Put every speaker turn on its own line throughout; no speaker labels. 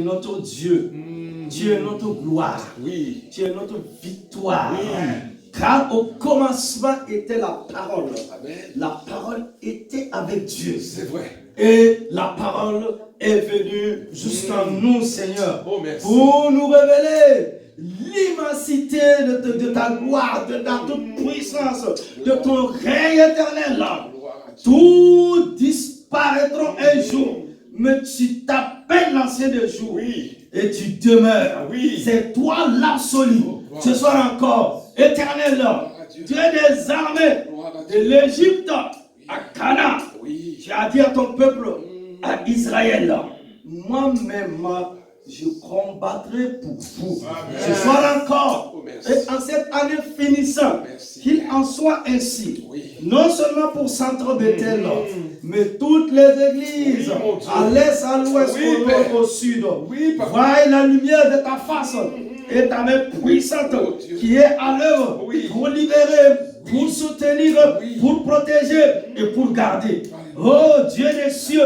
notre Dieu. Tu es notre gloire.
Oui.
Tu es notre victoire.
Oui.
Car au commencement était la parole.
Amen.
La parole était avec Dieu.
C'est vrai.
Et la parole est venue jusqu'à nous, Seigneur,
Oh, merci.
pour nous révéler l'immensité de ta gloire, de ta toute puissance, de ton règne éternel.
Gloire à Dieu.
Tout disparaîtront un jour, mais tu t'appelles l'ancien des jours.
Oui.
Et tu demeures.
Oui.
C'est toi l'absolu.
Oh,
Ce soir encore, éternel, Dieu des armées de l'Égypte à Canaan.
Oui.
Tu as dit à ton peuple, à Israël, moi-même, je combattrai pour vous.
Amen.
Ce soir encore,
Oh, merci.
et en cette année finissant,
Merci.
qu'il en soit ainsi.
Oui.
Non seulement pour Centre Bethel, mais toutes les églises,
Oui, mon Dieu.
à l'est, à l'ouest,
Oui,
au
Père.
nord, au sud.
Oui, papa.
Voyez la lumière de ta face et ta main puissante
Oh, Dieu.
qui est à l'œuvre
Oui.
pour libérer, pour soutenir,
Oui.
pour protéger et pour garder. Oh Dieu des cieux,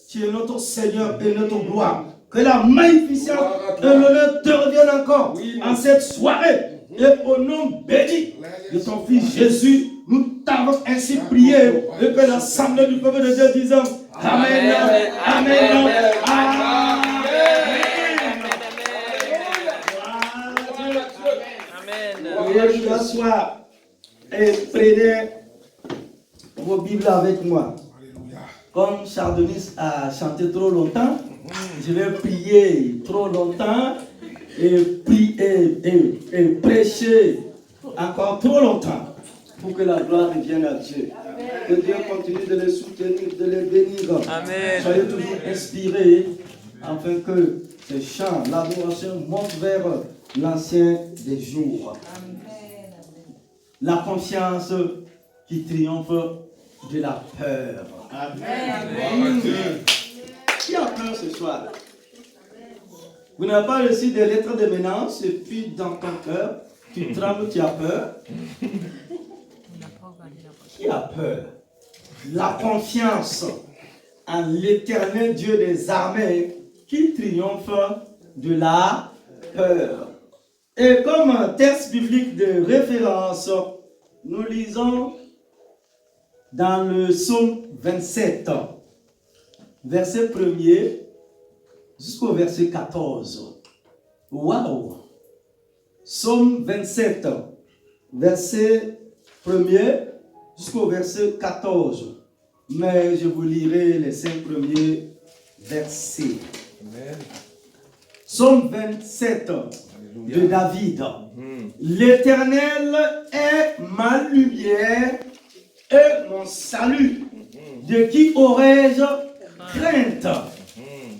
tu es notre Seigneur et notre gloire. Que la magnificence
Gloire à
et
toi.
l'honneur te reviennent encore
Oui,
en cette soirée. Et au nom béni de ton Fils Jésus, nous t'avons ainsi prié et que l'assemblée du peuple de Dieu disant Amen, Amen, Amen, Amen. Veuillez vous asseoir et prenez vos Bibles avec moi.
Alléluia.
Comme Chardenis a chanté trop longtemps, je vais prier trop longtemps et prier et prêcher encore trop longtemps pour que la gloire revienne à Dieu. Que Dieu continue de les soutenir, de les bénir.
Amen.
Soyez toujours inspirés afin que ces chants, l'adoration monte vers l'ancien des jours. La confiance qui triomphe de la peur.
Gloire à Dieu.
Qui a peur ce soir? Vous n'avez pas reçu des lettres de menace et puis dans ton cœur, tu trembles, tu as peur. Qui a peur? La confiance en l'éternel Dieu des armées qui triomphe de la peur. Et comme texte biblique de référence, nous lisons dans le psaume 27, verset 1er jusqu'au verset 14. Waouh! Psaume 27, verset 1er jusqu'au verset 14. Mais je vous lirai les 5 premiers versets.
Amen.
Psaume 27 de David. L'Éternel est ma lumière et mon salut. De qui aurais-je crainte?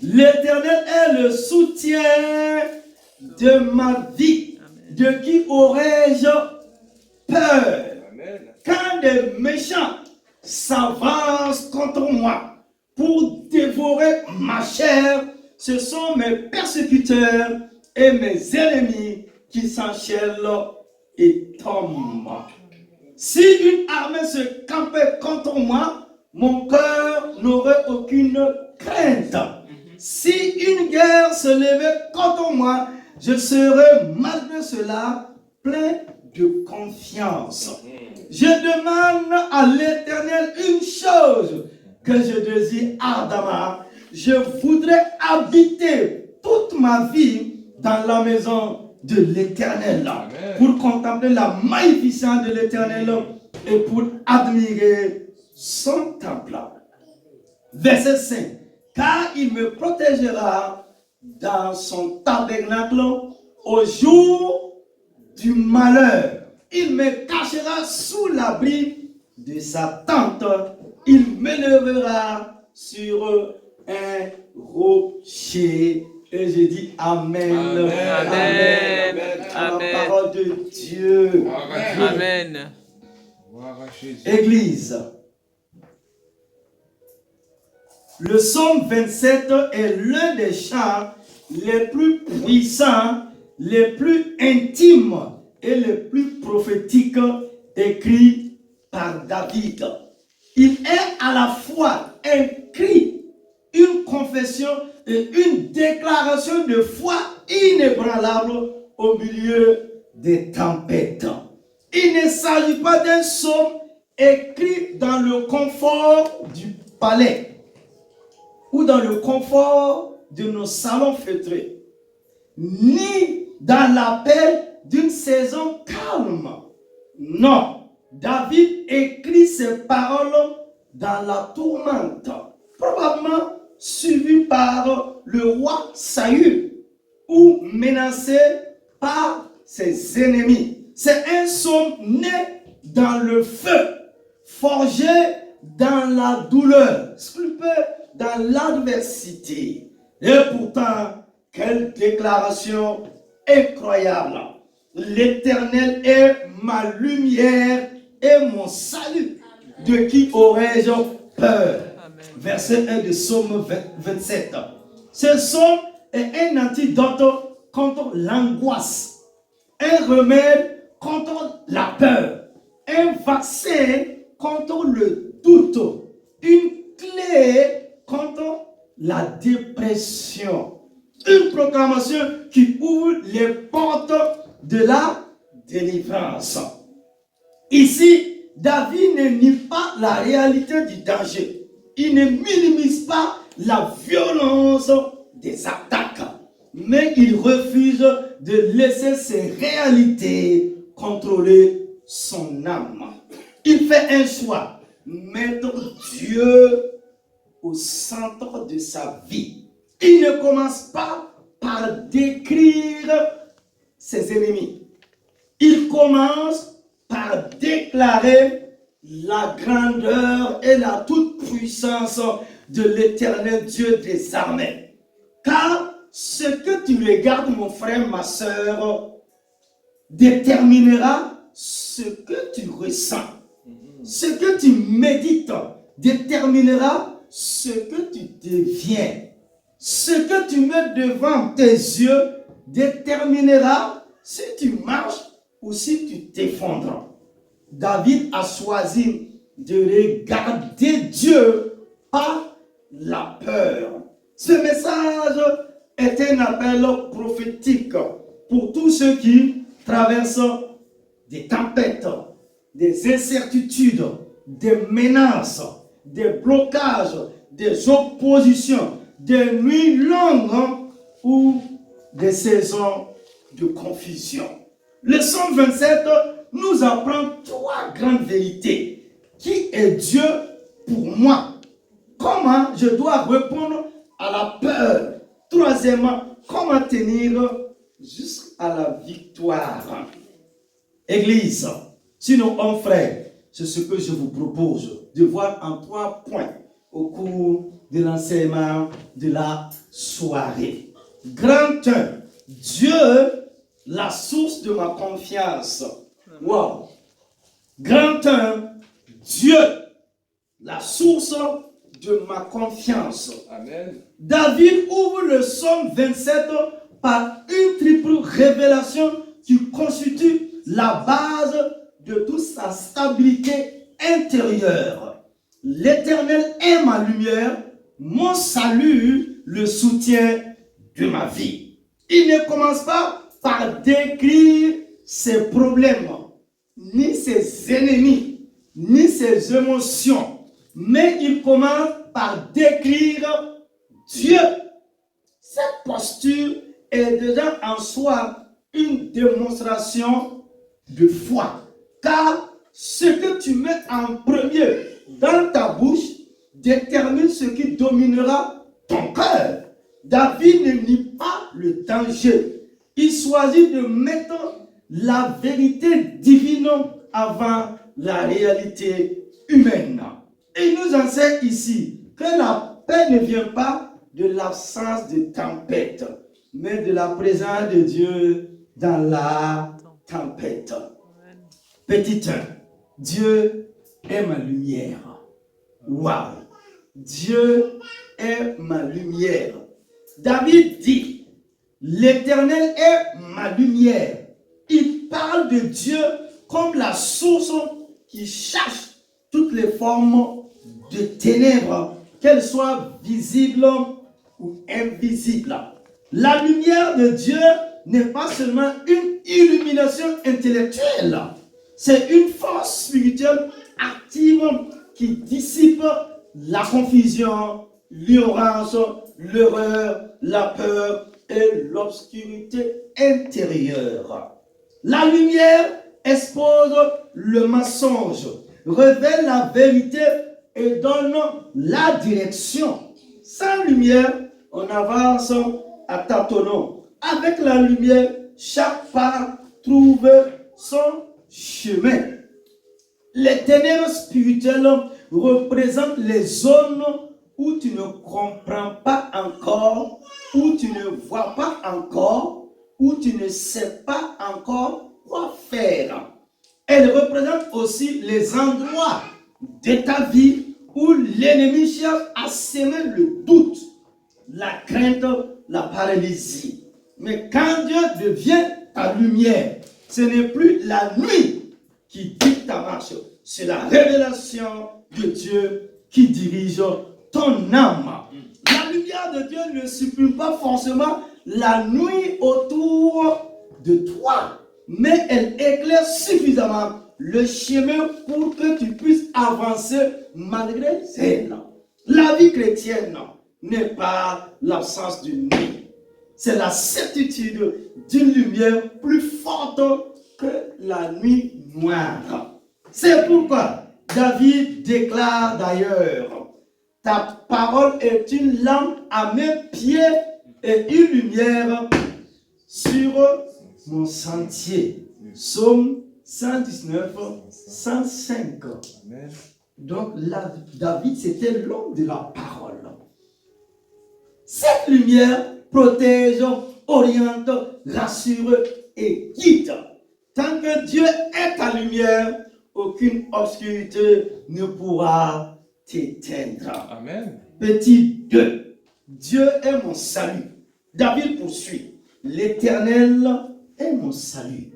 L'Éternel est le soutien de ma vie. De qui aurais-je peur?
Amen.
Quand des méchants s'avancent contre moi pour dévorer ma chair, ce sont mes persécuteurs et mes ennemis qui s'enchaînent et tombent. Si une armée se campait contre moi, mon cœur n'aurait aucune crainte. Si une guerre se levait contre moi, je serais malgré cela plein de confiance. Je demande à l'Éternel une chose que je désire ardemment. Je voudrais habiter toute ma vie dans la maison de l'Éternel pour contempler la magnificence de l'Éternel et pour admirer son temple. Verset 5. Car il me protégera dans son tabernacle au jour du malheur. Il me cachera sous l'abri de sa tente. Il m'élèvera sur un rocher. Et je dis Amen.
Amen.
Amen. À la parole de Dieu.
Gloire à Dieu.
Amen.
Gloire à Jésus.
Église. Le psaume 27 est l'un des chants les plus puissants, les plus intimes et les plus prophétiques écrits par David. Il est à la fois un cri, une confession et une déclaration de foi inébranlable au milieu des tempêtes. Il ne s'agit pas d'un psaume écrit dans le confort du palais ou dans le confort de nos salons feutrés, ni dans la paix d'une saison calme. Non, David écrit ses paroles dans la tourmente, probablement suivi par le roi Saül ou menacé par ses ennemis. C'est un psaume né dans le feu, forgé dans la douleur, sculpté dans l'adversité. Et pourtant, quelle déclaration incroyable! L'Éternel est ma lumière et mon salut. De qui aurais-je peur? Verset 1 de Psaume 27. Ce psaume est un antidote contre l'angoisse, un remède contre la peur, un vaccin contre le doute, une clé contre la dépression, une proclamation qui ouvre les portes de la délivrance. Ici, David ne nie pas la réalité du danger. Il ne minimise pas la violence des attaques, mais il refuse de laisser ces réalités contrôler son âme. Il fait un choix, mettre Dieu au centre de sa vie. Il ne commence pas par décrire ses ennemis. Il commence par déclarer la grandeur et la toute-puissance de l'Éternel Dieu des armées. Car ce que tu regardes, mon frère, ma soeur, déterminera ce que tu ressens. Ce que tu médites déterminera ce que tu deviens. Ce que tu mets devant tes yeux déterminera si tu marches ou si tu t'effondres. David a choisi de regarder Dieu par la peur. Ce message est un appel prophétique pour tous ceux qui traversent des tempêtes, des incertitudes, des menaces, des blocages, des oppositions, des nuits longues ou des saisons de confusion. Le Psaume 27 nous apprend trois grandes vérités. Qui est Dieu pour moi? Comment je dois répondre à la peur? Troisièmement, comment tenir jusqu'à la victoire? Église, sinon, mon frère, c'est ce que je vous propose de voir en 3 points au cours de l'enseignement de la soirée. Grand 1, Dieu, la source de ma confiance. Wow. Grand 1, Dieu, la source de ma confiance.
Amen.
David ouvre le psaume 27 par une triple révélation qui constitue la base de toute sa stabilité intérieure. L'Éternel est ma lumière, mon salut, le soutien de ma vie. Il ne commence pas par décrire ses problèmes, ni ses ennemis, ni ses émotions, mais il commence par décrire Dieu. Cette posture est déjà en soi une démonstration de foi, car ce que tu mets en premier dans ta bouche détermine ce qui dominera ton cœur. David ne nie pas le danger. Il choisit de mettre la vérité divine avant la réalité humaine. Il nous enseigne ici que la paix ne vient pas de l'absence de tempête, mais de la présence de Dieu dans la tempête. Petit 1, Dieu est ma lumière. Waouh! Dieu est ma lumière. David dit, l'Éternel est ma lumière. Il parle de Dieu comme la source qui cherche toutes les formes de ténèbres, qu'elles soient visibles ou invisible. La lumière de Dieu n'est pas seulement une illumination intellectuelle, c'est une force spirituelle active qui dissipe la confusion, l'ignorance, l'erreur, la peur et l'obscurité intérieure. La lumière expose le mensonge, révèle la vérité et donne la direction. Sans lumière, on avance à tâtonnons. Avec la lumière, chaque pas trouve son chemin. Les ténèbres spirituelles représentent les zones où tu ne comprends pas encore, où tu ne vois pas encore, où tu ne sais pas encore quoi faire. Elles représentent aussi les endroits de ta vie où l'ennemi cherche à semer le doute, la crainte, la paralysie. Mais quand Dieu devient ta lumière, ce n'est plus la nuit qui dicte ta marche, c'est la révélation de Dieu qui dirige ton âme. La lumière de Dieu ne supprime pas forcément la nuit autour de toi, mais elle éclaire suffisamment le chemin pour que tu puisses avancer malgré elle. La vie chrétienne n'est pas l'absence d'une nuit, c'est la certitude d'une lumière plus forte que la nuit noire. C'est pourquoi David déclare d'ailleurs: ta parole est une lampe à mes pieds et une lumière sur mon sentier. Psaume 119, 105.
Amen.
Donc David, c'était l'homme de la parole. Cette lumière protège, oriente, rassure et guide. Tant que Dieu est ta lumière, aucune obscurité ne pourra t'éteindre.
Amen.
Petit 2. Dieu est mon salut. David poursuit: l'Éternel est mon salut.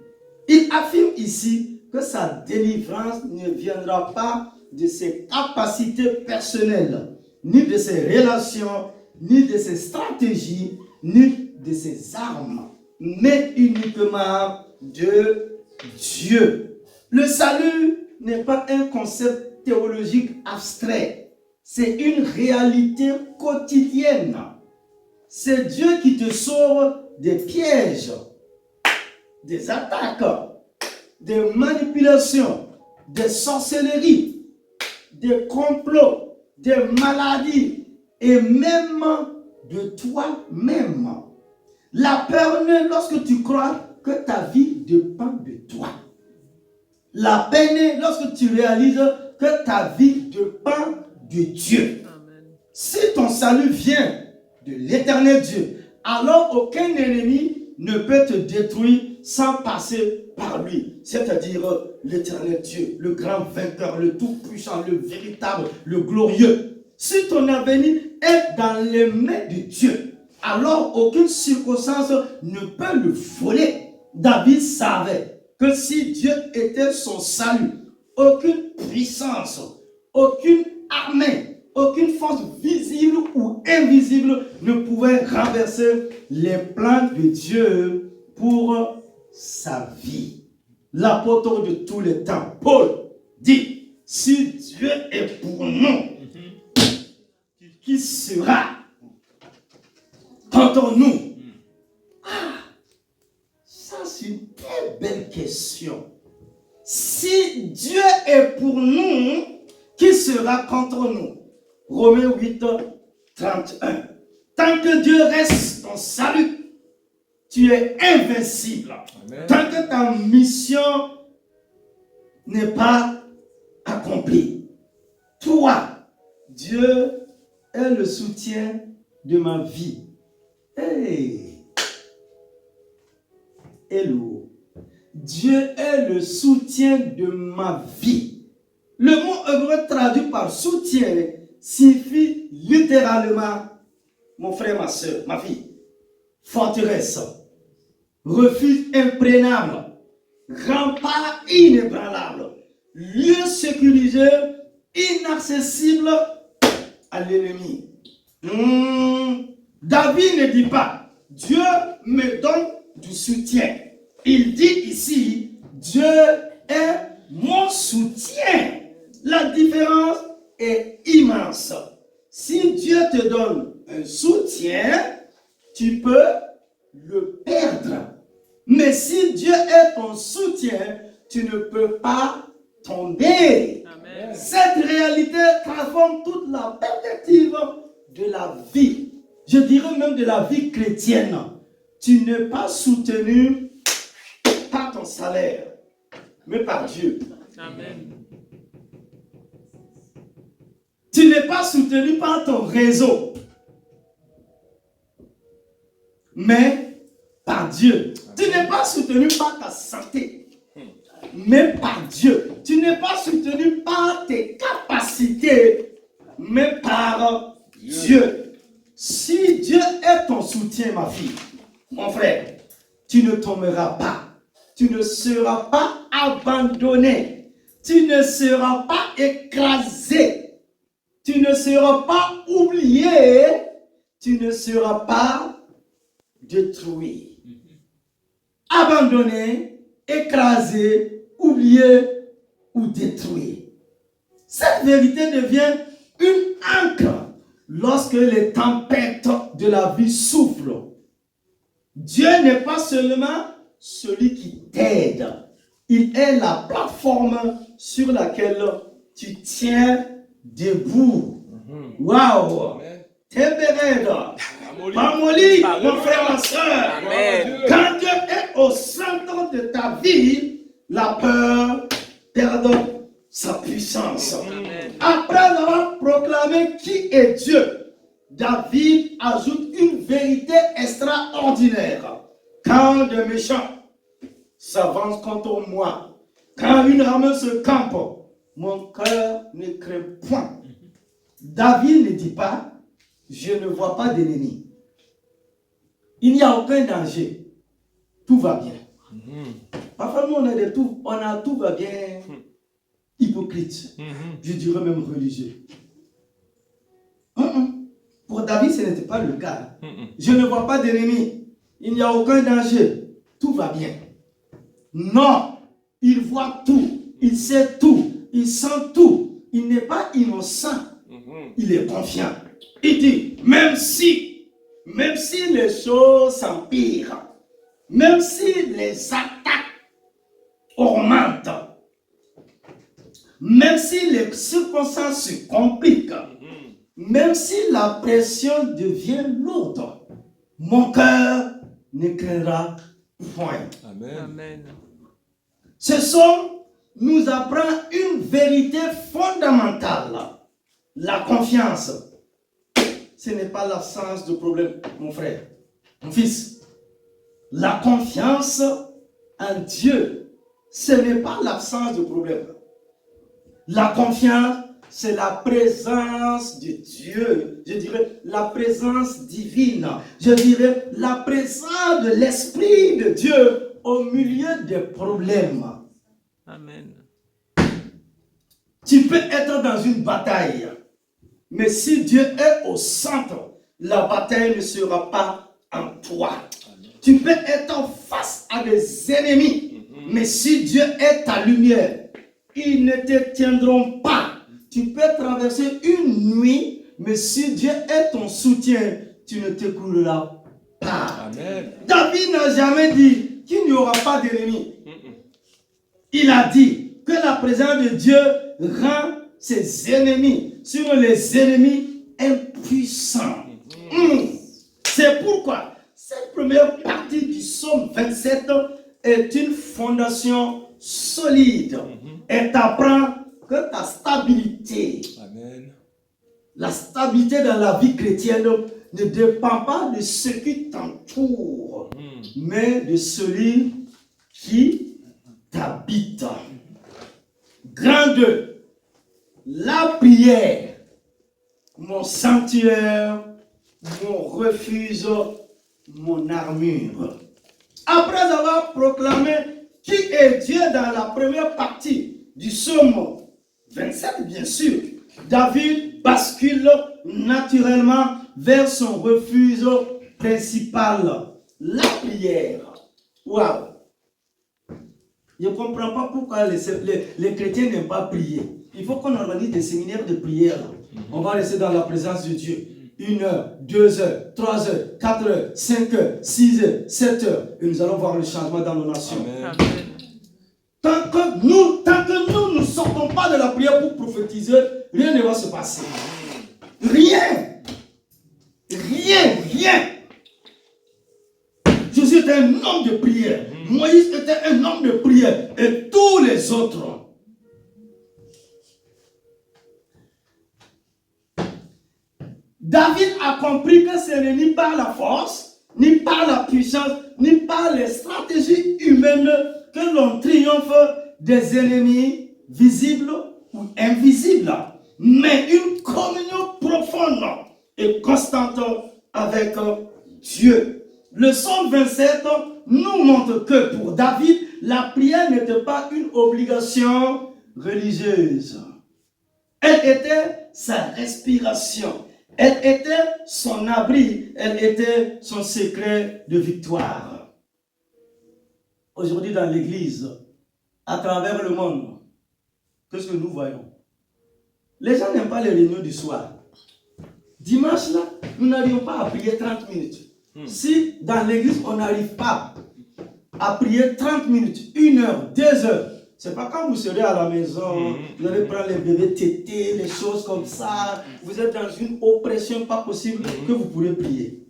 Il affirme ici que sa délivrance ne viendra pas de ses capacités personnelles, ni de ses relations, ni de ses stratégies, ni de ses armes, mais uniquement de Dieu. Le salut n'est pas un concept théologique abstrait, c'est une réalité quotidienne. C'est Dieu qui te sauve des pièges, des attaques, des manipulations, des sorcelleries, des complots, des maladies et même de toi-même. La peur naît lorsque tu crois que ta vie dépend de toi. La paix naît lorsque tu réalises que ta vie dépend de Dieu. Amen. Si ton salut vient de l'Éternel Dieu, alors aucun ennemi ne peut te détruire sans passer par lui, c'est-à-dire l'Éternel Dieu, le grand vainqueur, le tout-puissant, le véritable, le glorieux. Si ton avenir est dans les mains de Dieu, alors aucune circonstance ne peut le voler. David savait que si Dieu était son salut, aucune puissance, aucune armée, aucune force visible ou invisible ne pouvait renverser les plans de Dieu pour sa vie. L'apôtre de tous les temps, Paul, dit: si Dieu est pour nous, qui sera contre nous? Ça, c'est une très belle question. Si Dieu est pour nous, qui sera contre nous? Romains 8, 31. Tant que Dieu reste ton salut, tu es invincible. Amen. Tant que ta mission n'est pas accomplie. Toi, Dieu est le soutien de ma vie. Hey! Hello! Dieu est le soutien de ma vie. Le mot hébreu traduit par soutien signifie littéralement, mon frère, ma soeur, ma fille, forteresse, refuge imprégnable, rempart inébranlable, lieu sécurisé, inaccessible à l'ennemi. David ne dit pas, Dieu me donne du soutien. Il dit ici, Dieu est mon soutien. La différence est immense. Si Dieu te donne un soutien, tu peux le perdre. Mais si Dieu est ton soutien, tu ne peux pas tomber.
Amen.
Cette réalité transforme toute la perspective de la vie. Je dirais même de la vie chrétienne. Tu n'es pas soutenu par ton salaire, mais par Dieu.
Amen.
Tu n'es pas soutenu par ton réseau, mais par Dieu. Tu n'es pas soutenu par ta santé, mais par Dieu. Tu n'es pas soutenu par tes capacités, mais par Dieu. Si Dieu est ton soutien, ma fille, mon frère, tu ne tomberas pas. Tu ne seras pas abandonné. Tu ne seras pas écrasé. Tu ne seras pas oublié. Tu ne seras pas détruit. Abandonné, écrasé, oublié ou détruit. Cette vérité devient une ancre lorsque les tempêtes de la vie soufflent. Dieu n'est pas seulement celui qui t'aide. Il est la plateforme sur laquelle tu tiens debout. Waouh! Tébereda. Pamoli, mon frère, ma soeur.
Amen.
Quand Dieu est au centre de ta vie, la peur perd sa puissance.
Amen.
Après avoir proclamé qui est Dieu, David ajoute une vérité extraordinaire. Quand des méchants s'avancent contre moi, quand une armée se campe, mon cœur ne craint point. David ne dit pas, je ne vois pas d'ennemi. Il n'y a aucun danger. Tout va bien. Parfois, nous, on a tout va bien hypocrite. Je dirais même religieux. Pour David, ce n'était pas le cas. Je ne vois pas d'ennemi. Il n'y a aucun danger. Tout va bien. Non, il voit tout. Il sait tout. Il sent tout. Il n'est pas innocent. Il est confiant. Il dit, même si les choses s'empirent, même si les attaques augmentent, même si les circonstances se compliquent, même si la pression devient lourde, mon cœur ne craindra point.
Amen.
Amen.
Ce son nous apprend une vérité fondamentale. La confiance, ce n'est pas l'absence de problème, mon frère, mon fils. La confiance en Dieu, ce n'est pas l'absence de problème. La confiance, c'est la présence de Dieu. Je dirais la présence divine. Je dirais la présence de l'Esprit de Dieu au milieu des problèmes.
Amen.
Tu peux être dans une bataille, mais si Dieu est au centre, la bataille ne sera pas en toi. Tu peux être face à des ennemis, mais si Dieu est ta lumière, ils ne te tiendront pas. Tu peux traverser une nuit, mais si Dieu est ton soutien, tu ne t'écrouleras pas.
Amen.
David n'a jamais dit qu'il n'y aura pas d'ennemis. Il a dit que la présence de Dieu rend ses ennemis, sur les ennemis impuissants. C'est pourquoi cette première partie du psaume 27 est une fondation solide. Elle t'apprend que ta stabilité,
Amen.
la stabilité dans la vie chrétienne ne dépend pas de ce qui t'entoure, mais de celui qui t'habite. Grande, la prière, mon sanctuaire, mon refuge, mon armure. Après avoir proclamé qui est Dieu dans la première partie du psaume 27, bien sûr, David bascule naturellement vers son refuge principal, la prière. Waouh! Je ne comprends pas pourquoi les chrétiens n'aiment pas prier. Il faut qu'on organise des séminaires de prière. On va rester dans la présence de Dieu. 1 heure, 2 heures, 3 heures, 4 heures, 5 heures, 6 heures, 7 heures. Et nous allons voir le changement dans nos nations.
Amen.
Amen.
Tant que nous ne sortons pas de la prière pour prophétiser, rien ne va se passer. Rien. Rien. Jésus était un homme de prière. Moïse était un homme de prière. Et tous les autres. David a compris que ce n'est ni par la force, ni par la puissance, ni par les stratégies humaines que l'on triomphe des ennemis visibles ou invisibles, mais une communion profonde et constante avec Dieu. Le psaume 27 nous montre que pour David, la prière n'était pas une obligation religieuse. Elle était sa respiration. Elle était son abri, elle était son secret de victoire. Aujourd'hui dans l'église, à travers le monde, qu'est-ce que nous voyons? Les gens n'aiment pas les réunions du soir. Dimanche, là, nous n'arrivons pas à prier 30 minutes. Si dans l'église, on n'arrive pas à prier 30 minutes, 1 heure, 2 heures, c'est pas quand vous serez à la maison, vous allez prendre les bébés tétés, les choses comme ça, vous êtes dans une oppression pas possible que vous pourrez prier.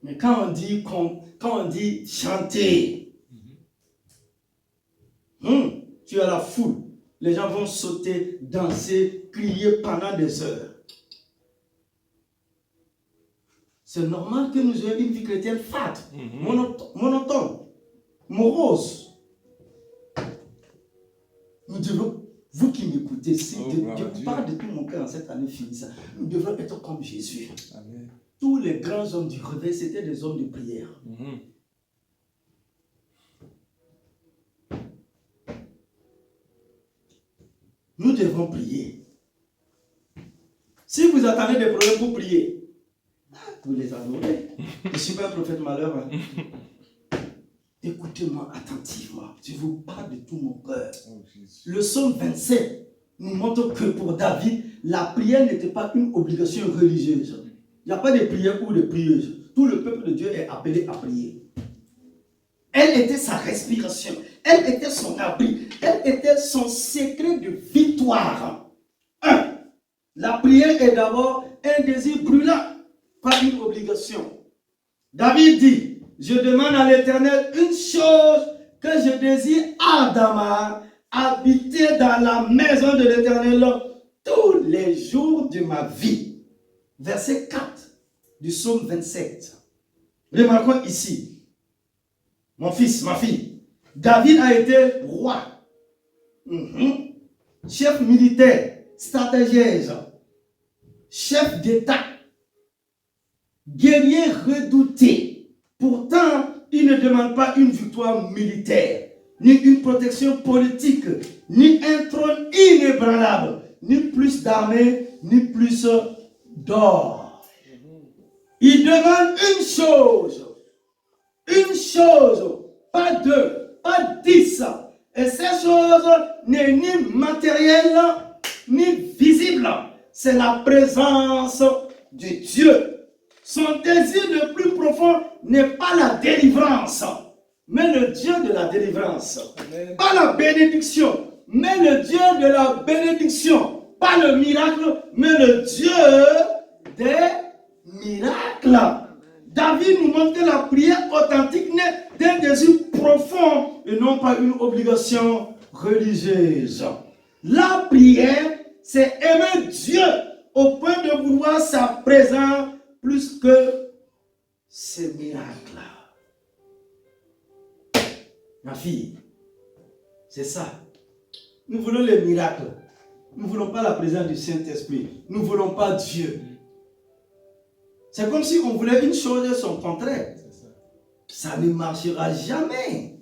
Mais quand on dit chanter, tu as la foule, les gens vont sauter, danser, crier pendant des heures. C'est normal que nous ayons une vie chrétienne fade, monotone, morose. Nous devons, vous qui m'écoutez, si je parle de tout mon cœur en cette année finie, nous devons être comme Jésus.
Amen.
Tous les grands hommes du réveil, c'était des hommes de prière. Nous devons prier. Si vous attendez des problèmes pour prier, vous les adorez. Je ne suis pas un prophète malheur. Écoutez-moi attentivement. Je vous parle de tout mon cœur. Le psaume 27 nous montre que pour David, la prière n'était pas une obligation religieuse. Il n'y a pas de prière ou de prieuse. Tout le peuple de Dieu est appelé à prier. Elle était sa respiration. Elle était son abri. Elle était son secret de victoire. La prière est d'abord un désir brûlant, pas une obligation. David dit, je demande à l'Éternel une chose que je désire ardemment, habiter dans la maison de l'Éternel tous les jours de ma vie. Verset 4 du psaume 27. Remarquons ici, mon fils, ma fille, David a été roi, chef militaire, stratège, chef d'État, guerrier redouté. Pourtant, il ne demande pas une victoire militaire, ni une protection politique, ni un trône inébranlable, ni plus d'armée, ni plus d'or. Il demande une chose, pas deux, pas 10. Et cette chose n'est ni matérielle, ni visible. C'est la présence de Dieu. Son désir le plus profond n'est pas la délivrance, mais le Dieu de la délivrance. Amen. Pas la bénédiction, mais le Dieu de la bénédiction. Pas le miracle, mais le Dieu des miracles. David nous montre que la prière authentique naît d'un désir profond et non pas une obligation religieuse. La prière, c'est aimer Dieu au point de vouloir sa présence plus que ces miracles. Ma fille, c'est ça. Nous voulons les miracles. Nous ne voulons pas la présence du Saint-Esprit. Nous ne voulons pas Dieu. C'est comme si on voulait une chose et son contraire. Ça ne marchera jamais.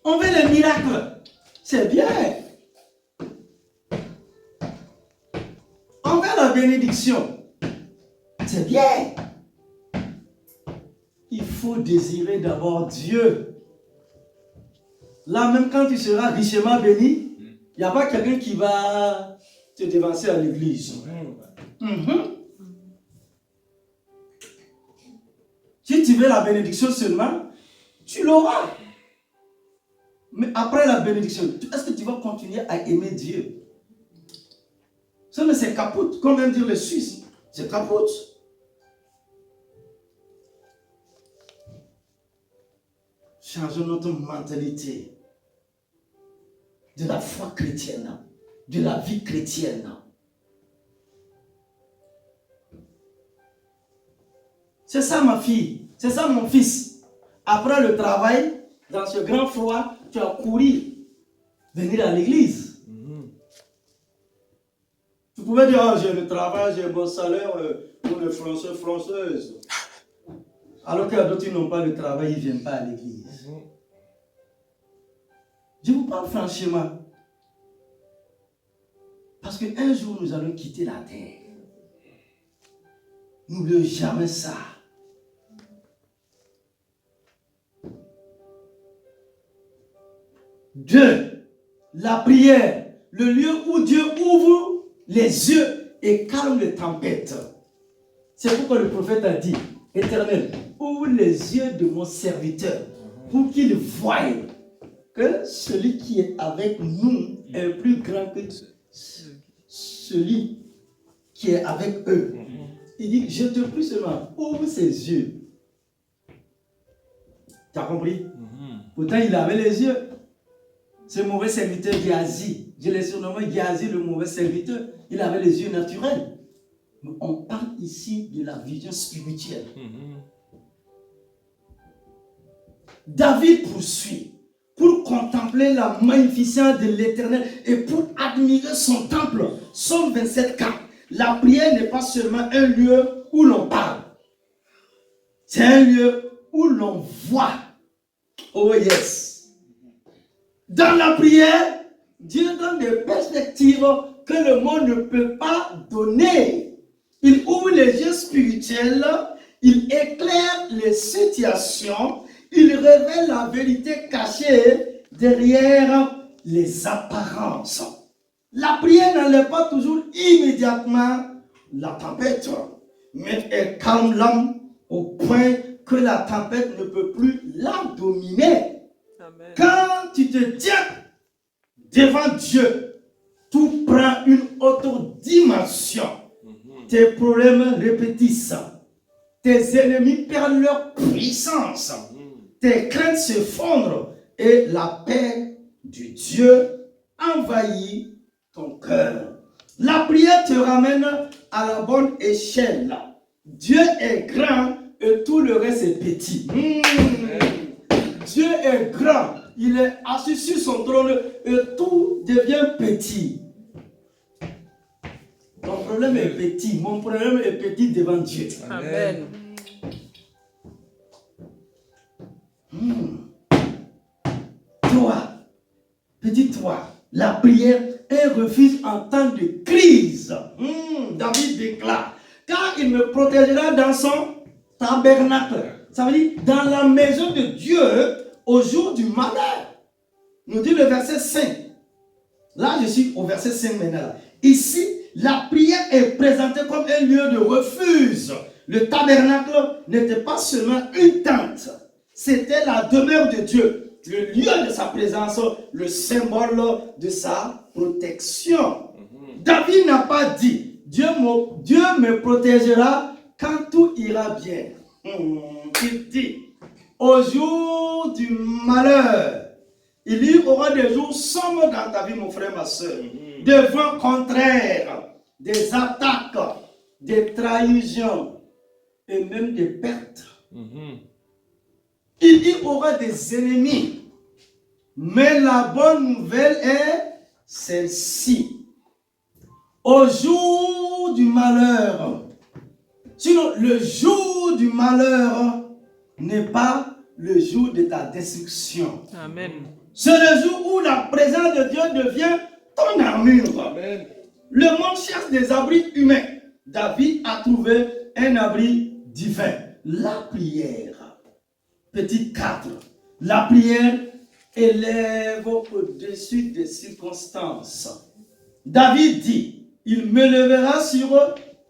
On veut les miracles. C'est bien. bénédiction. C'est bien. Il faut désirer d'abord Dieu. Là, même quand tu seras richement béni, il n'y a pas quelqu'un qui va te dévancer à l'église. Si tu veux la bénédiction seulement, tu l'auras. Mais après la bénédiction, est-ce que tu vas continuer à aimer Dieu? Ça, c'est capote. Comme vient dire les Suisses, c'est capote. Changeons notre mentalité de la foi chrétienne, de la vie chrétienne. C'est ça ma fille, c'est ça mon fils. Après le travail, dans ce grand froid, tu as couru venir à l'église. Tu pouvais dire, oh, j'ai le travail, j'ai un bon salaire, pour les Français, Françaises. Alors qu'il y a d'autres qui n'ont pas le travail, ils ne viennent pas à l'église. Je vous parle franchement. Parce qu'un jour, nous allons quitter la terre. N'oublions jamais ça. Deux, la prière, le lieu où Dieu ouvre les yeux et calme les tempêtes. C'est pourquoi le prophète a dit, Éternel, ouvre les yeux de mon serviteur pour qu'il voie que celui qui est avec nous est plus grand que celui qui est avec eux. Il dit, je te prie seulement, ouvre ses yeux. Tu as compris? Pourtant, il avait les yeux. Ce mauvais serviteur Géasi, je l'ai surnommé Géasi, le mauvais serviteur, il avait les yeux naturels. Mais on parle ici de la vision spirituelle. David poursuit pour contempler la magnificence de l'Éternel et pour admirer son temple. Psaume 27, 4. La prière n'est pas seulement un lieu où l'on parle. C'est un lieu où l'on voit. Oh yes. Dans la prière, Dieu donne des perspectives que le monde ne peut pas donner. Il ouvre les yeux spirituels, il éclaire les situations, il révèle la vérité cachée derrière les apparences. La prière n'enlève pas toujours immédiatement la tempête, mais elle calme l'âme au point que la tempête ne peut plus la dominer. Amen. Quand tu te tiens devant Dieu, tout prend une autre dimension. Tes problèmes répétissent. Tes ennemis perdent leur puissance. Tes craintes se fondent et la paix de Dieu envahit ton cœur. La prière te ramène à la bonne échelle. Dieu est grand et tout le reste est petit. Dieu est grand. Il est assis sur son trône et tout devient petit. Ton problème est petit. Mon problème est petit devant Dieu.
Amen.
Toi, petit toi, la prière est refuge en temps de crise. David déclare, car il me protégera dans son tabernacle. Ça veut dire dans la maison de Dieu au jour du malheur. Nous dit le verset 5. Là, je suis au verset 5 maintenant. Ici, la prière est présentée comme un lieu de refuge. Le tabernacle n'était pas seulement une tente. C'était la demeure de Dieu. Le lieu de sa présence, le symbole de sa protection. David n'a pas dit, Dieu me protégera quand tout ira bien. Il dit, au jour du malheur, il y aura des jours sombres dans ta vie, mon frère, ma soeur. Des vents contraires, des attaques, des trahisons et même des pertes. Il y aura des ennemis. Mais la bonne nouvelle est celle-ci. Au jour du malheur, sinon le jour du malheur n'est pas le jour de ta destruction.
Amen.
C'est le jour où la présence de Dieu devient ton armure.
Amen.
Le monde cherche des abris humains. David a trouvé un abri divin. La prière. Petit 4. La prière élève au-dessus des circonstances. David dit, il me lèvera sur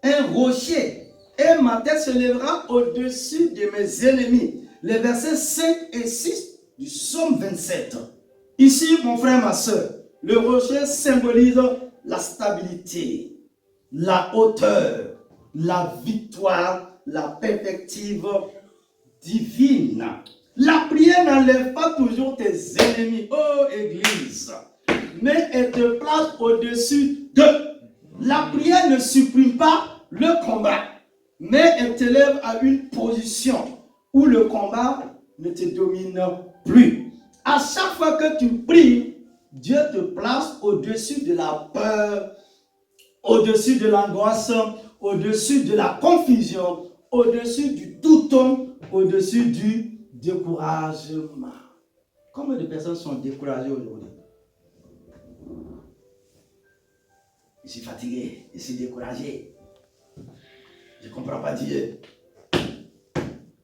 un rocher et ma tête se lèvera au-dessus de mes ennemis. Les versets 5 et 6 du psaume 27. Ici, mon frère, ma soeur, le rocher symbolise la stabilité, la hauteur, la victoire, la perspective divine. La prière n'enlève pas toujours tes ennemis, oh Église, mais elle te place au-dessus d'eux. La prière ne supprime pas le combat, mais elle t'élève à une position où le combat ne te domine plus. À chaque fois que tu pries, Dieu te place au-dessus de la peur, au-dessus de l'angoisse, au-dessus de la confusion, au-dessus du doute, au-dessus du découragement. Combien de personnes sont découragées aujourd'hui? Je suis fatigué, je suis découragé. Je ne comprends pas Dieu.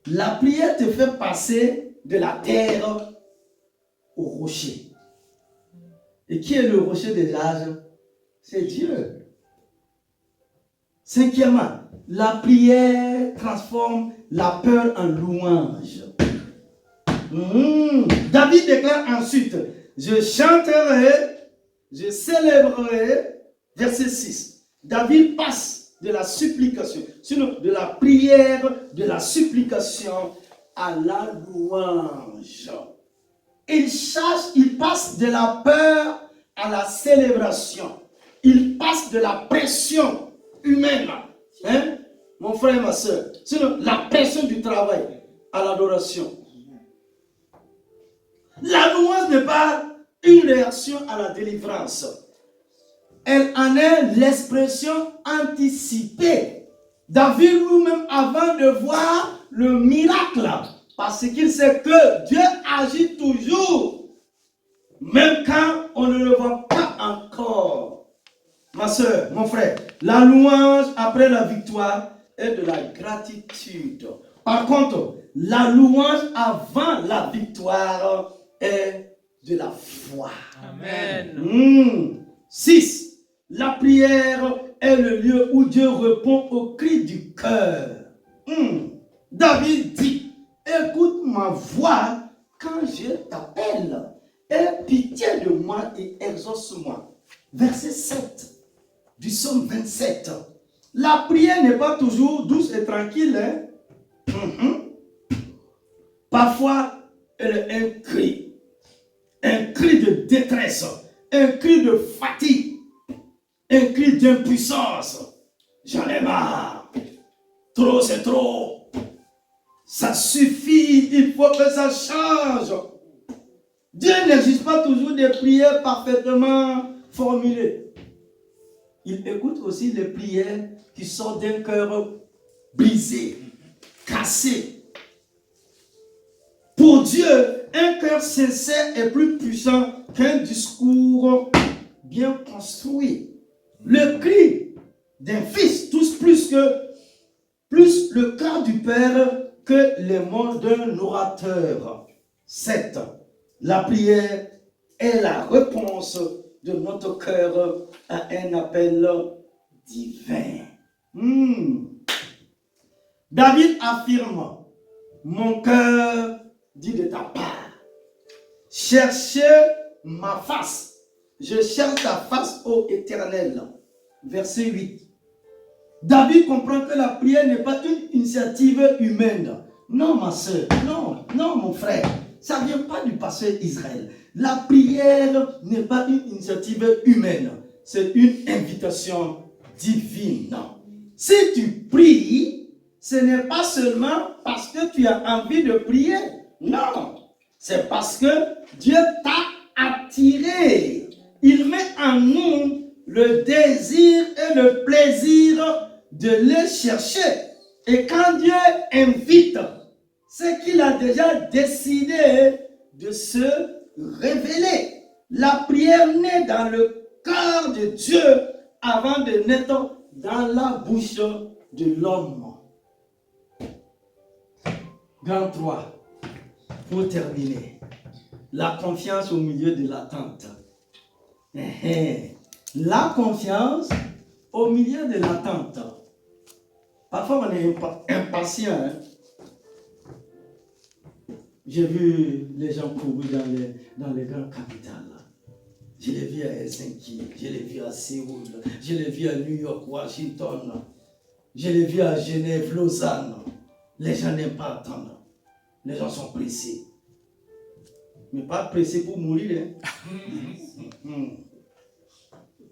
La prière te fait passer de la terre au rocher. Et qui est le rocher des âges? C'est Dieu. Cinquièmement, la prière transforme la peur en louange. David déclare ensuite, je chanterai, je célébrerai, verset 6. David passe de la supplication, sinon de la prière, de la supplication à la louange. Il passe de la peur à la célébration. Il passe de la pression humaine, hein, mon frère et ma soeur, sinon la pression du travail à l'adoration. La louange n'est pas une réaction à la délivrance. Elle en est l'expression anticipée. David lui-même, avant de voir le miracle, parce qu'il sait que Dieu agit toujours, même quand on ne le voit pas encore. Ma soeur, mon frère, la louange après la victoire est de la gratitude. Par contre, la louange avant la victoire est de la foi.
Amen.
6. La prière est le lieu où Dieu répond aux cris du cœur. David dit, écoute ma voix quand je t'appelle. Aie pitié de moi et exauce-moi. Verset 7 du psaume 27. La prière n'est pas toujours douce et tranquille. Parfois, elle est un cri de détresse, un cri de fatigue, un cri d'impuissance. J'en ai marre. Trop, c'est trop. Ça suffit, il faut que ça change. Dieu n'exige pas toujours des prières parfaitement formulées. Il écoute aussi les prières qui sortent d'un cœur brisé, cassé. Pour Dieu, un cœur sincère est plus puissant qu'un discours bien construit. Le cri d'un fils touche plus le cœur du Père que les mots d'un orateur. 7. La prière est la réponse de notre cœur à un appel divin. David affirme, mon cœur dit de ta part, cherchez ma face. Je cherche ta face, ô Éternel. Verset 8. David comprend que la prière n'est pas une initiative humaine. Non, ma soeur, non, mon frère. Ça ne vient pas du passé Israël. La prière n'est pas une initiative humaine. C'est une invitation divine. Si tu pries, ce n'est pas seulement parce que tu as envie de prier. Non, c'est parce que Dieu t'a attiré. Il met en nous le désir et le plaisir de les chercher. Et quand Dieu invite, c'est qu'il a déjà décidé de se révéler. La prière naît dans le cœur de Dieu avant de naître dans la bouche de l'homme. Grand 3. Pour terminer. La confiance au milieu de l'attente. La confiance au milieu de l'attente. Parfois, on est impatient. Hein? J'ai vu les gens courir dans les grandes capitales. Je l'ai vu à Helsinki, je l'ai vu à Séoul, je l'ai vu à New York, Washington, je l'ai vu à Genève, Lausanne. Les gens n'aiment pas attendre. Les gens sont pressés. Mais pas pressés pour mourir. Hein?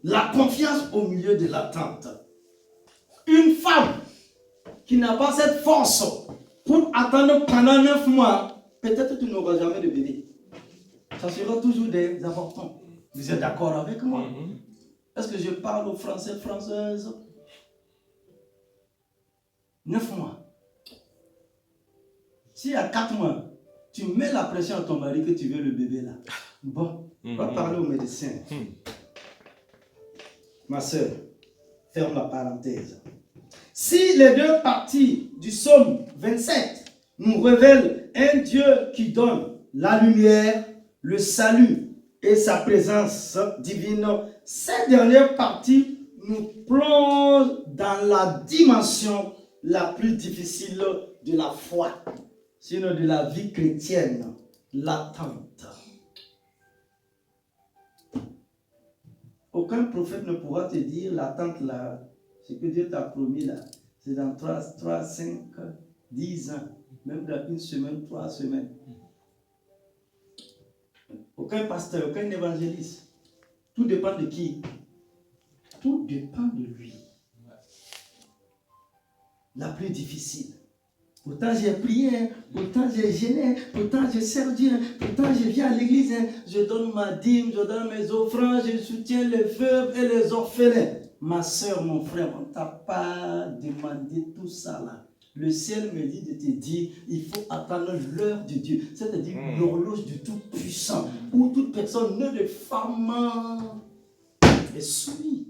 La confiance au milieu de l'attente. Une femme qui n'a pas cette force pour attendre pendant 9 mois, peut-être tu n'auras jamais de bébé. Ça sera toujours des avortements. Vous êtes d'accord avec moi? Est-ce que je parle aux Français, Françaises? 9 mois. Si à 4 mois, tu mets la pression à ton mari que tu veux le bébé là, bon, va parler au médecin. Ma soeur, ferme la parenthèse. Si les deux parties du psaume 27 nous révèlent un Dieu qui donne la lumière, le salut et sa présence divine, cette dernière partie nous plonge dans la dimension la plus difficile de la foi, sinon de la vie chrétienne, l'attente. Aucun prophète ne pourra te dire l'attente là, ce que Dieu t'a promis là, c'est dans 3, 5, 10 ans, même dans 1 semaine, 3 semaines. Aucun pasteur, aucun évangéliste. Tout dépend de qui? Tout dépend de lui. La plus difficile. Pourtant j'ai prié, pourtant j'ai gêné, pourtant je sers Dieu, pourtant je viens à l'église, je donne ma dîme, je donne mes offrandes, je soutiens les veuves et les orphelins. Ma soeur, mon frère, on ne t'a pas demandé tout ça là. Le ciel me dit de te dire, il faut attendre l'heure de Dieu, c'est-à-dire l'horloge du Tout-Puissant, où toute personne née de femme est soumise.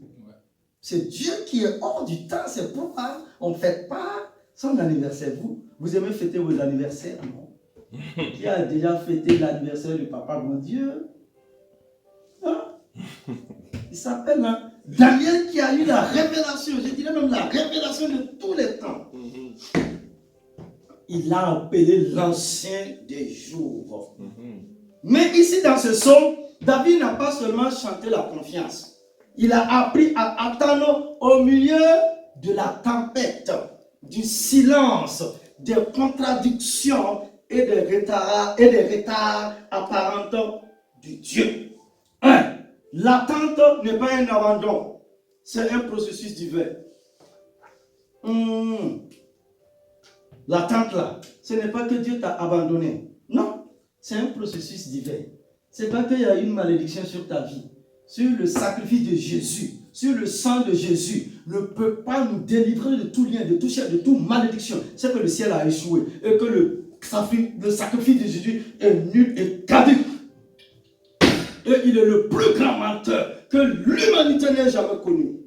C'est Dieu qui est hors du temps, c'est pourquoi on ne fête pas son anniversaire. Vous aimez fêter vos anniversaires, non? Qui a déjà fêté l'anniversaire du papa, mon Dieu? Hein? Il s'appelle Daniel qui a eu la révélation, je dirais même la révélation de tous les temps. Il a appelé l'ancien des jours. Mais ici dans ce psaume, David n'a pas seulement chanté la confiance. Il a appris à attendre au milieu de la tempête, du silence, des contradictions et des retards apparents de Dieu. L'attente n'est pas un abandon, c'est un processus divin. L'attente là, ce n'est pas que Dieu t'a abandonné. Non, c'est un processus divin. C'est pas qu'il y a une malédiction sur ta vie. Sur le sacrifice de Jésus, sur le sang de Jésus, ne peut pas nous délivrer de tout lien, de tout chair, de toute malédiction. C'est que le ciel a échoué et que le sacrifice de Jésus est nul et caduc. Et il est le plus grand menteur que l'humanité n'ait jamais connu.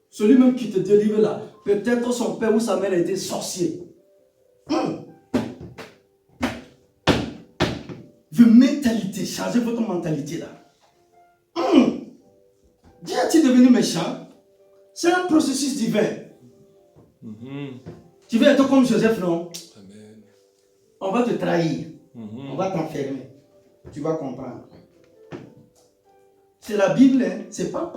Celui même qui te délivre là, peut-être son père ou sa mère a été sorcier. Votre mentalité, changez votre mentalité là. Dieu est-il devenu méchant? C'est un processus divin. Tu veux être comme Joseph, non? Amen. On va te trahir. On va t'enfermer. Tu vas comprendre. C'est la Bible. Hein?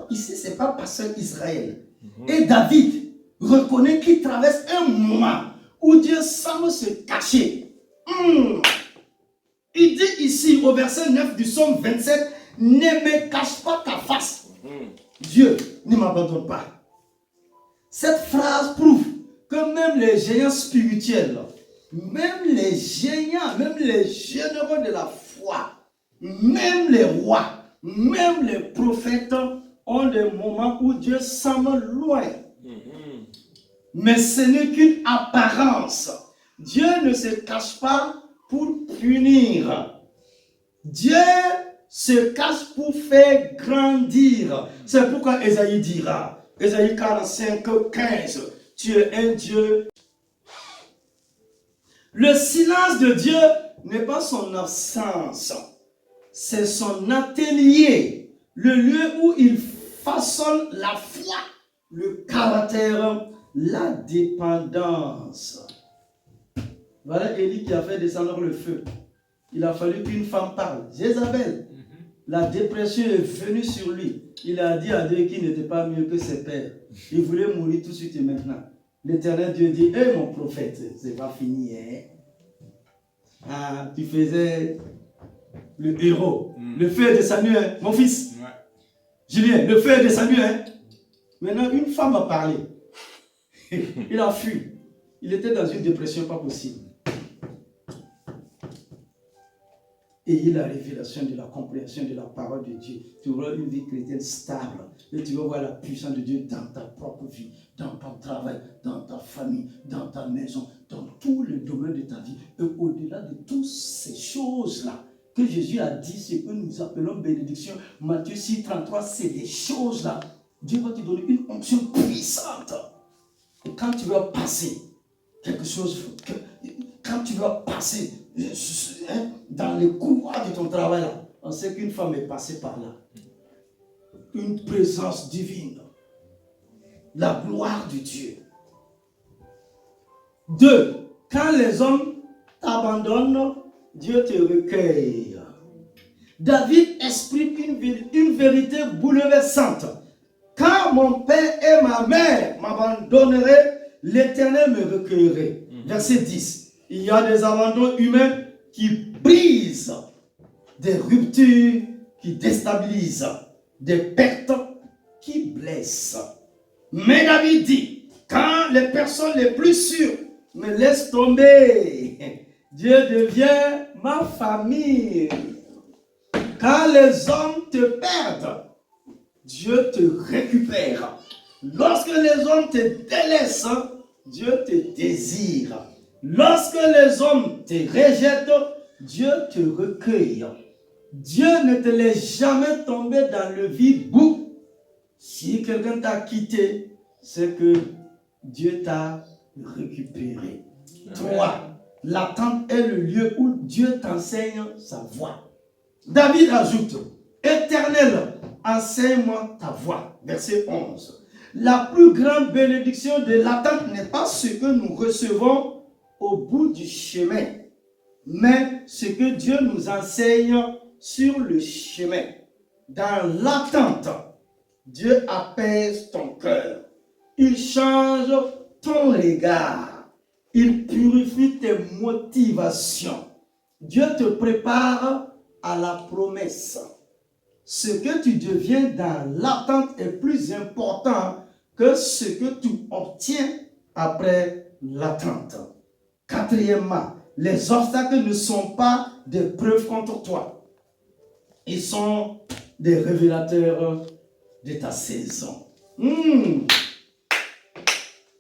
Ici, ce n'est pas pasteur Israël. Et David reconnaît qu'il traverse un moment où Dieu semble se cacher. Il dit ici au verset 9 du psaume 27, ne me cache pas ta face. Dieu ne m'abandonne pas. Cette phrase prouve que même les géants spirituels, même les géants, même les généraux de la foi, même les rois, même les prophètes ont des moments où Dieu semble loin. Mais ce n'est qu'une apparence. Dieu ne se cache pas pour punir. Dieu se cache pour faire grandir. C'est pourquoi Ésaïe dira, Ésaïe 45, 15. Tu es un Dieu. Le silence de Dieu n'est pas son absence, c'est son atelier, le lieu où il façonne la foi, le caractère, la dépendance. Voilà Élie qui a fait descendre le feu. Il a fallu qu'une femme parle. Jézabel, la dépression est venue sur lui. Il a dit à Dieu qu'il n'était pas mieux que ses pères. Il voulait mourir tout de suite et maintenant. L'Éternel Dieu dit, mon prophète, c'est pas fini, hein? Ah, tu faisais le héros. Le feu est descendu, hein, mon fils. Ouais. Julien, le feu est descendu, hein. Maintenant, une femme a parlé. Il a fui. Il était dans une dépression pas possible. Et il a la révélation de la compréhension de la parole de Dieu. Tu auras une vie chrétienne stable. Et tu vas voir la puissance de Dieu dans ta propre vie, dans ton travail, dans ta famille, dans ta maison, dans tous les domaines de ta vie. Et au-delà de toutes ces choses-là, que Jésus a dit, ce que nous appelons bénédiction, Matthieu 6, 33, c'est des choses-là. Dieu va te donner une onction puissante. Et quand tu vas passer quelque chose, quand tu vas passer dans les couloirs de ton travail, là, on sait qu'une femme est passée par là. Une présence divine. La gloire de Dieu. 2. Quand les hommes t'abandonnent, Dieu te recueille. David exprime une vérité bouleversante. Quand mon père et ma mère m'abandonneraient, l'Éternel me recueillerait. Verset 10. Il y a des abandons humains qui brisent, des ruptures qui déstabilisent, des pertes qui blessent. Mais David dit, quand les personnes les plus sûres me laissent tomber, Dieu devient ma famille. Quand les hommes te perdent, Dieu te récupère. Lorsque les hommes te délaissent, Dieu te désire. Lorsque les hommes te rejettent, Dieu te recueille. Dieu ne te laisse jamais tomber dans le vide bout. Si quelqu'un t'a quitté, c'est que Dieu t'a récupéré. 3. L'attente est le lieu où Dieu t'enseigne sa voie. David ajoute, Éternel, enseigne-moi ta voie. Verset 11. La plus grande bénédiction de l'attente n'est pas ce que nous recevons au bout du chemin, mais ce que Dieu nous enseigne sur le chemin. Dans l'attente, Dieu apaise ton cœur. Il change ton regard. Il purifie tes motivations. Dieu te prépare à la promesse. Ce que tu deviens dans l'attente est plus important que ce que tu obtiens après l'attente. 4. Les obstacles ne sont pas des preuves contre toi. Ils sont des révélateurs de ta saison.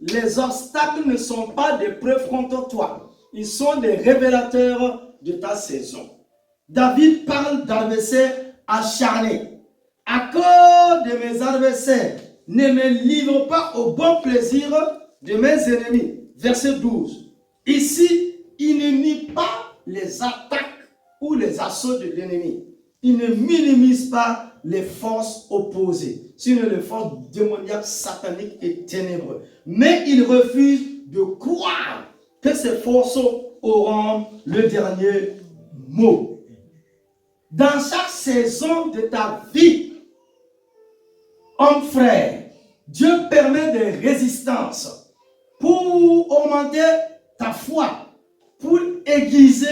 Les obstacles ne sont pas des preuves contre toi. Ils sont des révélateurs de ta saison. David parle d'adversaires acharnés. À cause de mes adversaires, ne me livre pas au bon plaisir de mes ennemis. Verset 12. Ici, il ne nie pas les attaques ou les assauts de l'ennemi. Il ne minimise pas les forces opposées, sinon les forces démoniaques, sataniques et ténébreuses. Mais il refuse de croire que ces forces auront le dernier mot. Dans chaque saison de ta vie, homme frère, Dieu permet des résistances pour augmenter ta foi, pour aiguiser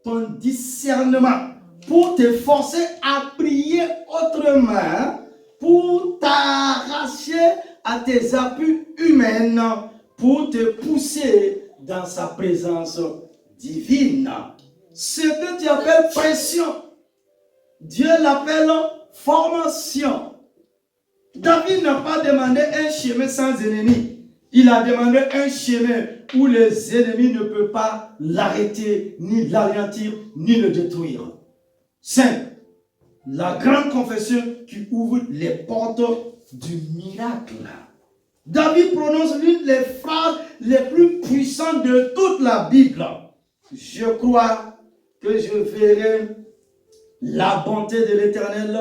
ton discernement, pour te forcer à prier autrement, pour t'arracher à tes appuis humains, pour te pousser dans sa présence divine. Ce que tu appelles pression, Dieu l'appelle formation. David n'a pas demandé un chemin sans ennemis. Il a demandé un chemin où les ennemis ne peuvent pas l'arrêter, ni l'anéantir, ni le détruire. 5. La grande confession qui ouvre les portes du miracle. David prononce l'une des phrases les plus puissantes de toute la Bible. Je crois que je verrai la bonté de l'Éternel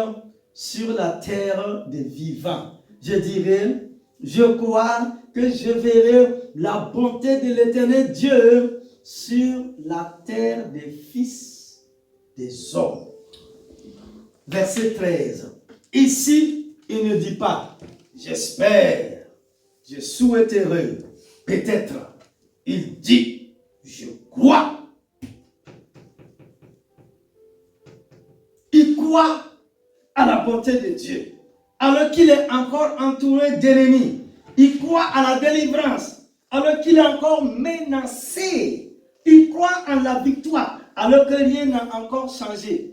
sur la terre des vivants. Je dirais, je crois que je verrai la bonté de l'Éternel Dieu sur la terre des fils des hommes. Verset 13. Ici, il ne dit pas, j'espère, je souhaiterais, peut-être. Il dit, je crois. Il croit à la bonté de Dieu, alors qu'il est encore entouré d'ennemis. Il croit à la délivrance, alors qu'il est encore menacé. Il croit en la victoire, alors que rien n'a encore changé.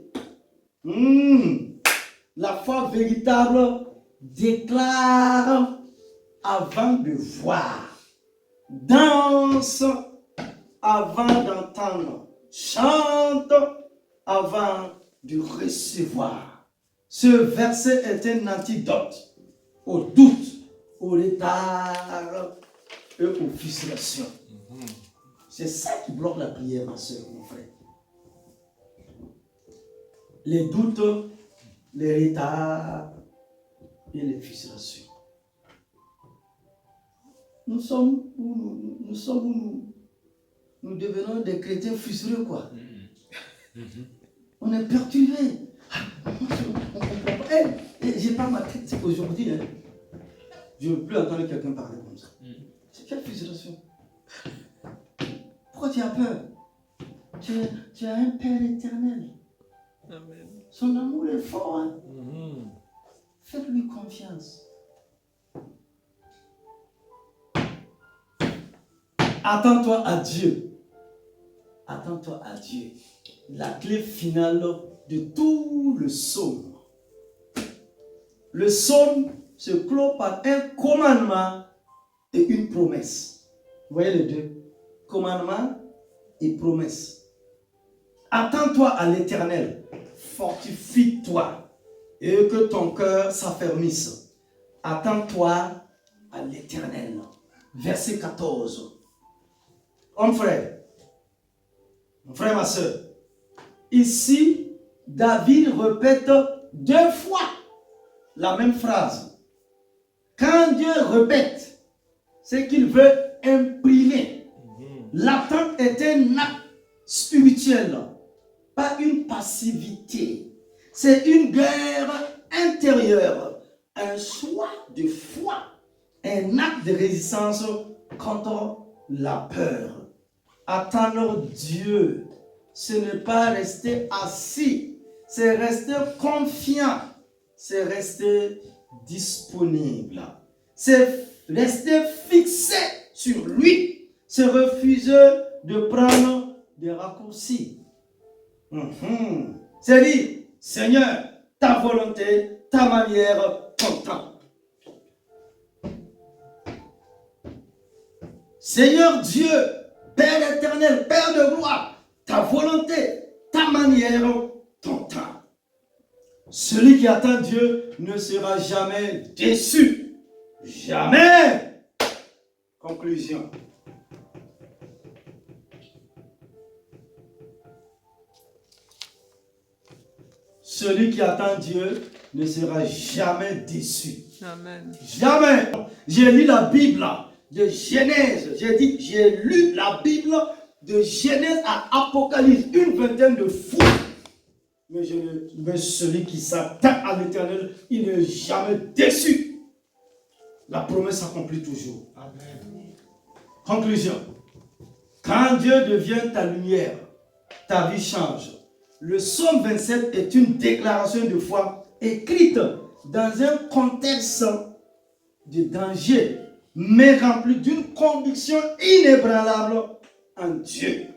La foi véritable déclare avant de voir, danse avant d'entendre, chante avant de recevoir. Ce verset est un antidote au doute, au retard et aux frustrations. C'est ça qui bloque la prière, ma soeur, mon frère. Les doutes, les retards et les frustrations. Nous sommes où nous devenons des chrétiens frustrés, quoi. On est perturbés. On comprend pas. J'ai pas ma tête, c'est aujourd'hui. Je ne veux plus entendre quelqu'un parler comme ça. C'est quelle frustration? Pourquoi tu as peur? Tu as un Père éternel.
Amen.
Son amour est fort. Hein? Faites-lui confiance. Attends-toi à Dieu. Attends-toi à Dieu. La clé finale de tout le psaume. Le psaume se clôt par un commandement et une promesse. Vous voyez les deux? Commandement et promesse. Attends-toi à l'Éternel. Fortifie-toi et que ton cœur s'affermisse. Attends-toi à l'Éternel. Verset 14. Mon frère, ma soeur, ici, David répète 2 fois la même phrase. Quand Dieu répète, c'est qu'il veut imprimer. L'attente est un acte spirituel, pas une passivité. C'est une guerre intérieure, un choix de foi, un acte de résistance contre la peur. Attendre Dieu, ce n'est pas rester assis, c'est rester confiant, c'est rester disponible, c'est rester fixé sur lui, c'est refuser de prendre des raccourcis. C'est dire, Seigneur, ta volonté, ta manière, ton temps. Seigneur Dieu, Père éternel, Père de gloire, ta volonté, ta manière, ton temps. Celui qui attend Dieu ne sera jamais déçu. Jamais. Conclusion. Celui qui attend Dieu ne sera jamais déçu.
Amen.
Jamais. J'ai lu la Bible de Genèse. J'ai lu la Bible de Genèse à Apocalypse une 20aine de fois. Mais celui qui s'attaque à l'Éternel, il n'est jamais déçu. La promesse s'accomplit toujours. Amen. Conclusion. Quand Dieu devient ta lumière, ta vie change. Le psaume 27 est une déclaration de foi écrite dans un contexte de danger, mais rempli d'une conviction inébranlable en Dieu.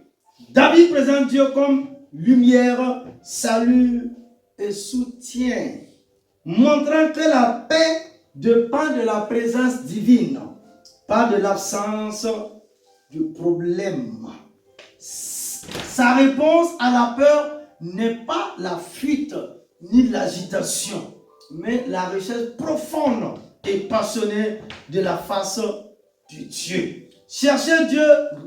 David présente Dieu comme lumière, salut et soutien, montrant que la paix dépend de la présence divine, pas de l'absence de problème. Sa réponse à la peur n'est pas la fuite ni l'agitation, mais la recherche profonde et passionnée de la face de Dieu. Chercher Dieu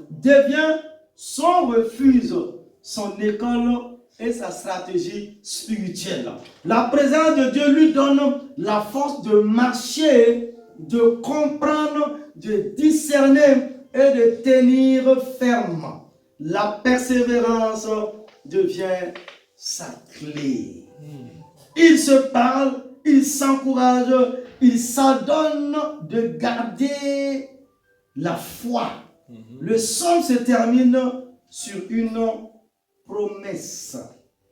devient son refuge, son école et sa stratégie spirituelle. La présence de Dieu lui donne la force de marcher, de comprendre, de discerner et de tenir ferme. La persévérance devient sa clé. Il se parle, il s'encourage, il s'adonne de garder la foi. Le psaume se termine sur une promesse.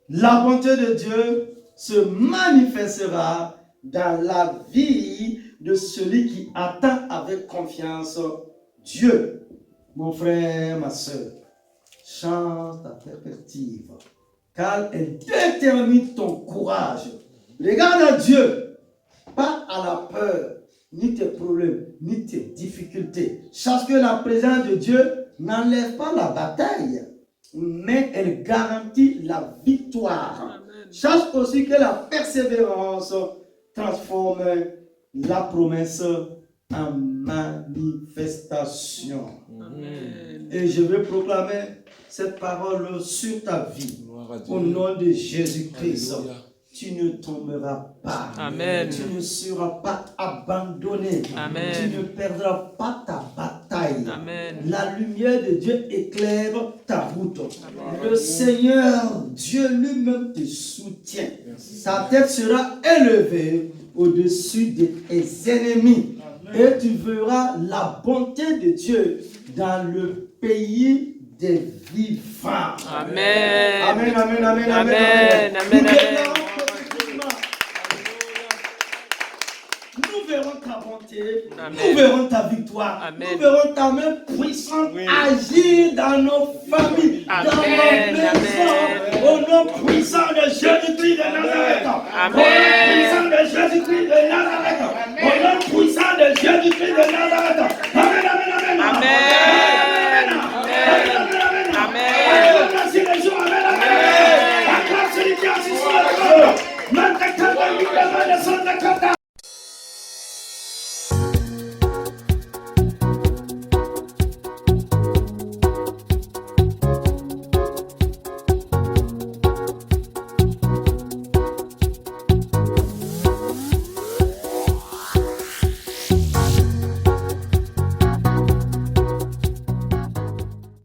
La bonté de Dieu se manifestera dans la vie de celui qui attend avec confiance Dieu. Mon frère, ma soeur, change ta perspective, car elle détermine ton courage. Regarde à Dieu, pas à la peur, ni tes problèmes, ni tes difficultés. Sache que la présence de Dieu n'enlève pas la bataille, mais elle garantit la victoire. Sache aussi que la persévérance transforme la promesse en manifestation.
Amen.
Et je veux proclamer cette parole sur ta vie.
Gloire à Dieu.
Au nom de Jésus-Christ.
Alléluia.
Tu ne tomberas pas.
Amen.
Tu ne seras pas abandonné.
Amen.
Tu ne perdras pas ta bataille.
Amen.
La lumière de Dieu éclaire ta route.
Amen.
Le Seigneur, Dieu lui-même te soutient. Ta tête sera élevée au-dessus de tes ennemis. Et tu verras la bonté de Dieu dans le pays des vivants.
Amen.
Amen, amen, amen, amen.
Amen, amen,
Nous
amen.
déclarons positivement. Nous verrons ta bonté.
Amen.
Nous verrons ta victoire.
Amen.
Nous verrons ta main puissante agir dans nos familles, dans nos
Amen,
maisons.
amen.
Au nom puissant de Jésus-Christ de Nazareth.
Amen.
Au nom puissant de Jésus-Christ de Nazareth. Au nom puissant de Jésus-Christ de Nazareth. Amen, amen, amen.
Amen. Amen.
Merci les jours. Amen, amen. Acclame celui qui est assis sur le trône. Manda kanda, yuda manda, sanda kanda.